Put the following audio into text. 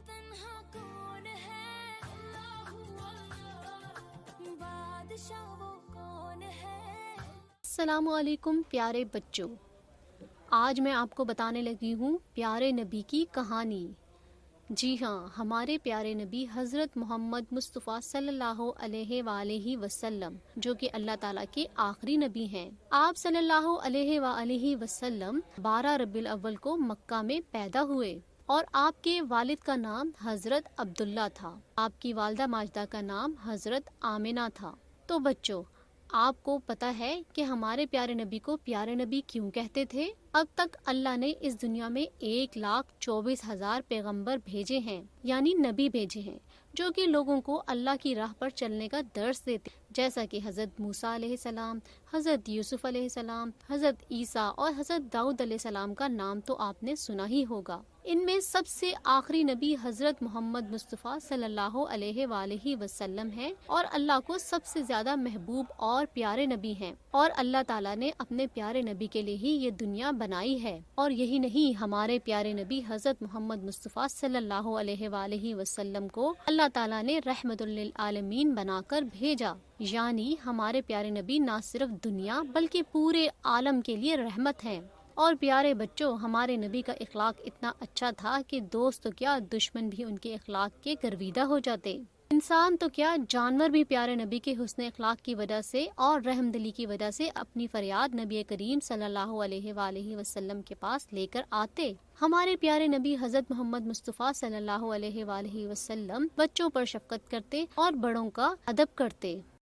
تنہا کون ہے، بادشاہ وہ کون ہے۔ السلام علیکم پیارے بچوں، آج میں آپ کو بتانے لگی ہوں پیارے نبی کی کہانی۔ جی ہاں، ہمارے پیارے نبی حضرت محمد مصطفیٰ صلی اللہ علیہ وآلہ وسلم، جو کہ اللہ تعالیٰ کے آخری نبی ہیں۔ آپ صلی اللہ علیہ وآلہ وسلم 12 ربیع الاول کو مکہ میں پیدا ہوئے، اور آپ کے والد کا نام حضرت عبداللہ تھا۔ آپ کی والدہ ماجدہ کا نام حضرت آمنہ تھا۔ تو بچوں، آپ کو پتہ ہے کہ ہمارے پیارے نبی کو پیارے نبی کیوں کہتے تھے؟ اب تک اللہ نے اس دنیا میں 1,24,000 پیغمبر بھیجے ہیں، یعنی نبی بھیجے ہیں، جو کہ لوگوں کو اللہ کی راہ پر چلنے کا درس دیتے، جیسا کہ حضرت موسیٰ علیہ السلام، حضرت یوسف علیہ السلام، حضرت عیسیٰ اور حضرت داؤد علیہ السلام کا نام تو آپ نے سنا ہی ہوگا۔ ان میں سب سے آخری نبی حضرت محمد مصطفیٰ صلی اللہ علیہ وآلہ وسلم ہیں، اور اللہ کو سب سے زیادہ محبوب اور پیارے نبی ہیں، اور اللہ تعالیٰ نے اپنے پیارے نبی کے لیے ہی یہ دنیا بنائی ہے۔ اور یہی نہیں، ہمارے پیارے نبی حضرت محمد مصطفیٰ صلی اللہ علیہ وآلہ وسلم کو اللہ تعالیٰ نے رحمت للعالمین بنا کر بھیجا، یعنی ہمارے پیارے نبی نہ صرف دنیا بلکہ پورے عالم کے لیے رحمت ہیں۔ اور پیارے بچوں، ہمارے نبی کا اخلاق اتنا اچھا تھا کہ دوست تو کیا، دشمن بھی ان کے اخلاق کے گرویدہ ہو جاتے۔ انسان تو کیا، جانور بھی پیارے نبی کے حسن اخلاق کی وجہ سے اور رحم دلی کی وجہ سے اپنی فریاد نبی کریم صلی اللہ علیہ وآلہ وسلم کے پاس لے کر آتے۔ ہمارے پیارے نبی حضرت محمد مصطفیٰ صلی اللہ علیہ وآلہ وسلم بچوں پر شفقت کرتے اور بڑوں کا ادب کرتے۔